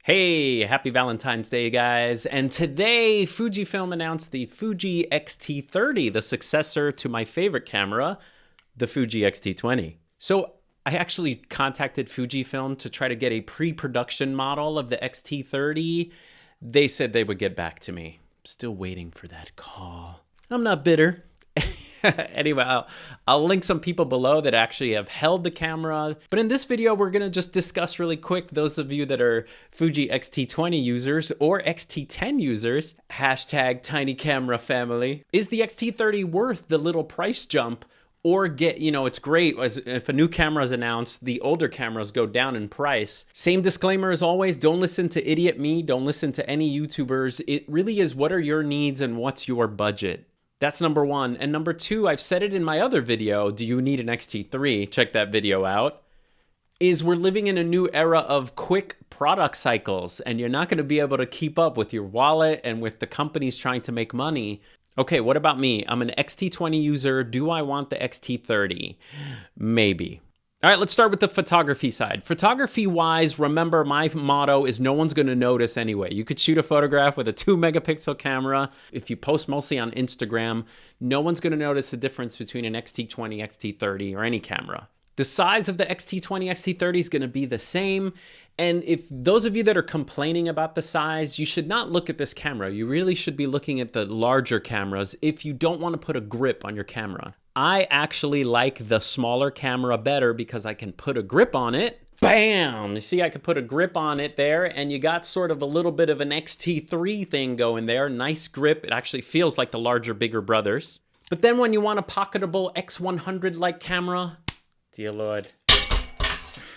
Hey, happy Valentine's Day, guys. And today, Fujifilm announced the Fuji XT30, the successor to my favorite camera, the Fuji XT20. So I actually contacted Fujifilm to try to get a pre-production model of the XT30. They said they would get back to me. Still waiting for that call. I'm not bitter. Anyway, I'll link some people below that actually have held the camera. But in this video, we're going to just discuss really quick, those of you that are Fuji XT20 users or XT10 users, hashtag tiny camera family. Is the XT30 worth the little price jump? Or it's great if a new camera is announced, the older cameras go down in price. Same disclaimer as always, don't listen to idiot me, don't listen to any YouTubers. It really is what are your needs and what's your budget. That's number one. And number two, I've said it in my other video, do you need an XT3? Check that video out. Is we're living in a new era of quick product cycles, and you're not going to be able to keep up with your wallet and with the companies trying to make money. Okay, what about me? I'm an XT20 user. Do I want the XT30? Maybe. All right, let's start with the photography side. Photography-wise, remember my motto is no one's going to notice anyway. You could shoot a photograph with a 2-megapixel camera. If you post mostly on Instagram, no one's going to notice the difference between an XT20, XT30, or any camera. The size of the XT20, XT30 is going to be the same. And if those of you that are complaining about the size, you should not look at this camera. You really should be looking at the larger cameras if you don't want to put a grip on your camera. I actually like the smaller camera better because I can put a grip on it. Bam! You see, I could put a grip on it there, and you got sort of a little bit of an XT3 thing going there. Nice grip. It actually feels like the larger, bigger brothers. But then when you want a pocketable X100-like camera, dear Lord.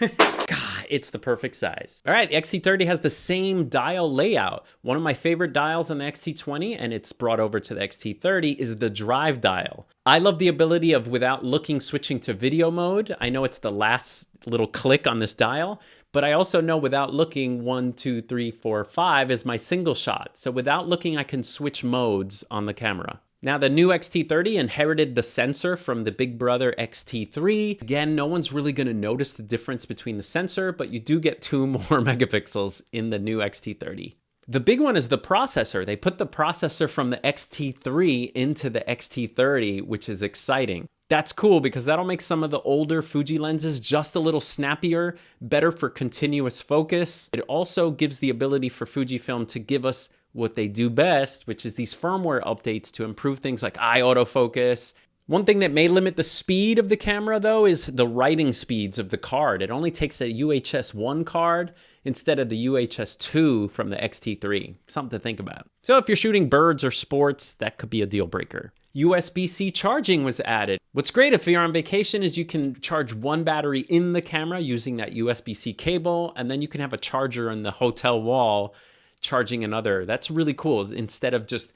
God, it's the perfect size. All right, the XT30 has the same dial layout. One of my favorite dials on the XT20, and it's brought over to the XT30, is the drive dial. I love the ability of, without looking, switching to video mode. I know it's the last little click on this dial, but I also know without looking, 1, 2, 3, 4, 5 is my single shot. So without looking, I can switch modes on the camera. Now, the new XT30 inherited the sensor from the big brother XT3. Again, no one's really going to notice the difference between the sensor, but you do get 2 more megapixels in the new XT30. The big one is the processor. They put the processor from the XT3 into the XT30, which is exciting. That's cool because that'll make some of the older Fuji lenses just a little snappier, better for continuous focus. It also gives the ability for Fujifilm to give us what they do best, which is these firmware updates to improve things like eye autofocus. One thing that may limit the speed of the camera, though, is the writing speeds of the card. It only takes a UHS-1 card instead of the UHS-2 from the XT3. Something to think about. So if you're shooting birds or sports, that could be a deal breaker. USB-C charging was added. What's great if you're on vacation is you can charge one battery in the camera using that USB-C cable, and then you can have a charger in the hotel wall charging another. That's really cool. Instead of just,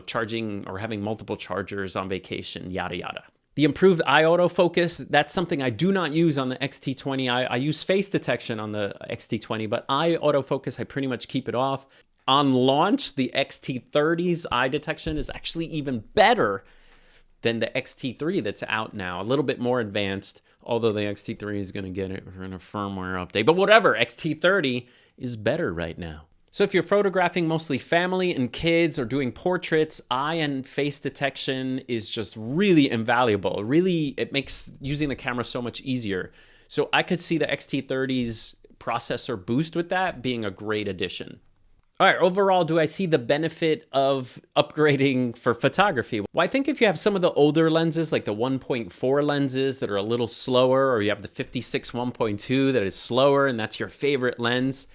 charging or having multiple chargers on vacation, yada, yada. The improved eye autofocus, that's something I do not use on the XT20. I use face detection on the XT20, but eye autofocus, I pretty much keep it off. On launch, the XT30's eye detection is actually even better than the XT3 that's out now. A little bit more advanced, although the XT3 is going to get it in a firmware update. But whatever, XT30 is better right now. So if you're photographing mostly family and kids or doing portraits, eye and face detection is just really invaluable. Really, it makes using the camera so much easier. So I could see the XT30's processor boost with that being a great addition. All right, overall, do I see the benefit of upgrading for photography? Well, I think if you have some of the older lenses, like the 1.4 lenses that are a little slower, or you have the 56 1.2 that is slower and that's your favorite lens,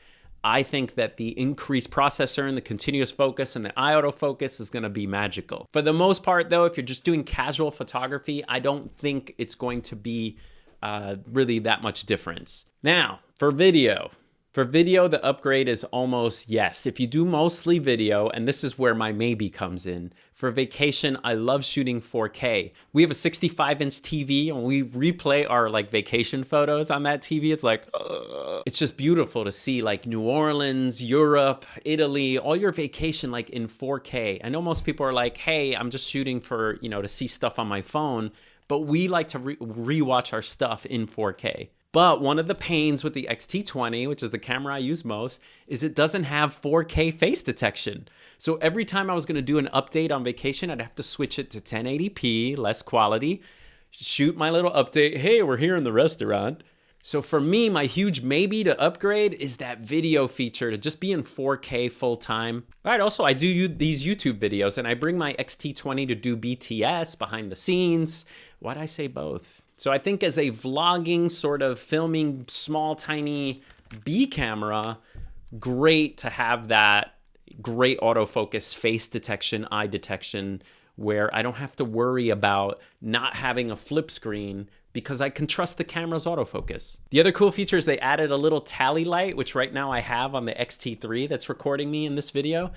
I think that the increased processor and the continuous focus and the eye autofocus is going to be magical. For the most part, though, if you're just doing casual photography, I don't think it's going to be really that much difference. Now, for video. For video, the upgrade is almost yes. If you do mostly video, and this is where my maybe comes in, for vacation, I love shooting 4K. We have a 65-inch TV, and we replay our vacation photos on that TV. It's it's just beautiful to see New Orleans, Europe, Italy, all your vacation in 4K. I know most people are like, hey, I'm just shooting for, to see stuff on my phone, but we like to rewatch our stuff in 4K. But one of the pains with the XT20, which is the camera I use most, is it doesn't have 4K face detection. So every time I was going to do an update on vacation, I'd have to switch it to 1080p, less quality, shoot my little update. Hey, we're here in the restaurant. So for me, my huge maybe to upgrade is that video feature to just be in 4K full time. All right, also I do these YouTube videos and I bring my XT20 to do BTS, behind the scenes. Why'd I say both? So I think as a vlogging sort of filming small, tiny B camera, great to have that great autofocus, face detection, eye detection, where I don't have to worry about not having a flip screen because I can trust the camera's autofocus. The other cool feature is they added a little tally light, which right now I have on the XT3 that's recording me in this video.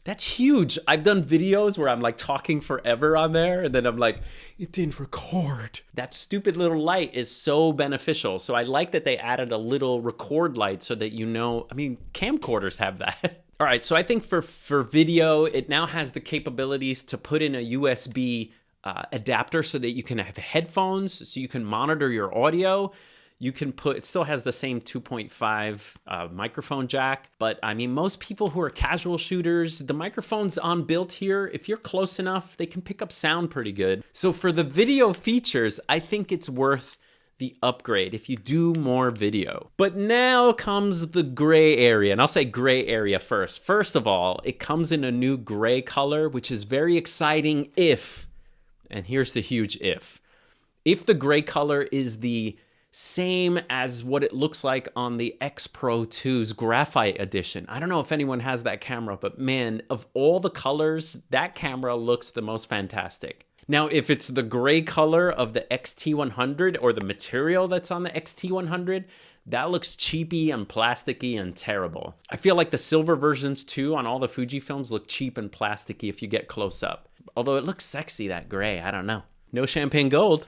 That's huge. I've done videos where I'm like talking forever on there and then I'm like, it didn't record. That stupid little light is so beneficial. So I like that they added a little record light so that you know, I mean, camcorders have that. All right, so I think for video, it now has the capabilities to put in a USB adapter so that you can have headphones, so you can monitor your audio. You can put, it still has the same 2.5 microphone jack, but I mean, most people who are casual shooters, the microphone's on built here. If you're close enough, they can pick up sound pretty good. So for the video features, I think it's worth the upgrade if you do more video. But now comes the gray area, and I'll say gray area first. First of all, it comes in a new gray color, which is very exciting if, and here's the huge if the gray color is the same as what it looks like on the X Pro 2's Graphite Edition. I don't know if anyone has that camera, but man, of all the colors, that camera looks the most fantastic. Now, if it's the gray color of the XT100 or the material that's on the XT100, that looks cheapy and plasticky and terrible. I feel like the silver versions too on all the Fujifilms look cheap and plasticky if you get close up. Although it looks sexy, that gray, I don't know. No champagne gold.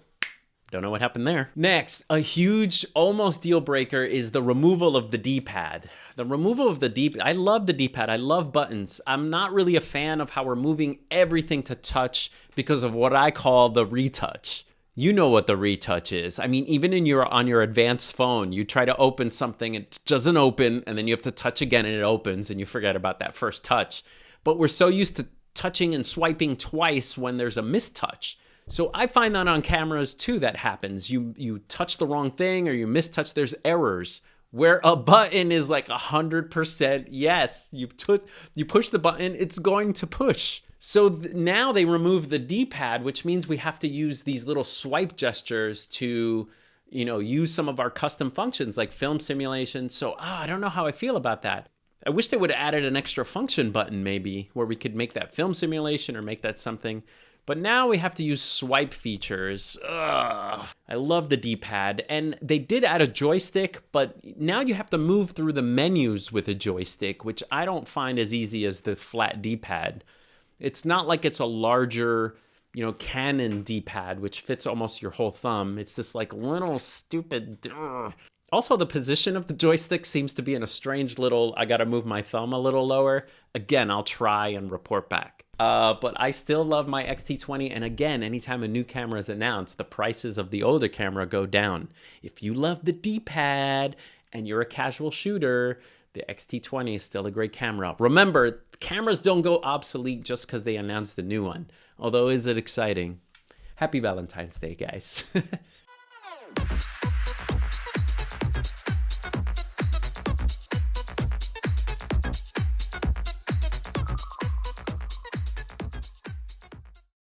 Don't know what happened there. Next, a huge, almost deal breaker is the removal of the D-pad. The removal of the D-pad, I love the D-pad, I love buttons. I'm not really a fan of how we're moving everything to touch because of what I call the retouch. You know what the retouch is. I mean, even on your advanced phone, you try to open something, it doesn't open, and then you have to touch again and it opens, and you forget about that first touch. But we're so used to touching and swiping twice when there's a mistouch. So I find that on cameras too that happens. You touch the wrong thing or you mistouch, there's errors. Where a button is like 100% yes. You push the button, it's going to push. So now they remove the D-pad, which means we have to use these little swipe gestures to, use some of our custom functions like film simulation. So I don't know how I feel about that. I wish they would have added an extra function button maybe where we could make that film simulation or make that something. But now we have to use swipe features. Ugh. I love the D-pad. And they did add a joystick, but now you have to move through the menus with a joystick, which I don't find as easy as the flat D-pad. It's not like it's a larger, Canon D-pad, which fits almost your whole thumb. It's this like little stupid... Ugh. Also, the position of the joystick seems to be in a strange little, I gotta move my thumb a little lower. Again, I'll try and report back. But I still love my XT20, and again, anytime a new camera is announced, the prices of the older camera go down. If you love the D-pad and you're a casual shooter, the XT20 is still a great camera. Remember, cameras don't go obsolete just because they announced the new one. Although, is it exciting? Happy Valentine's Day, guys.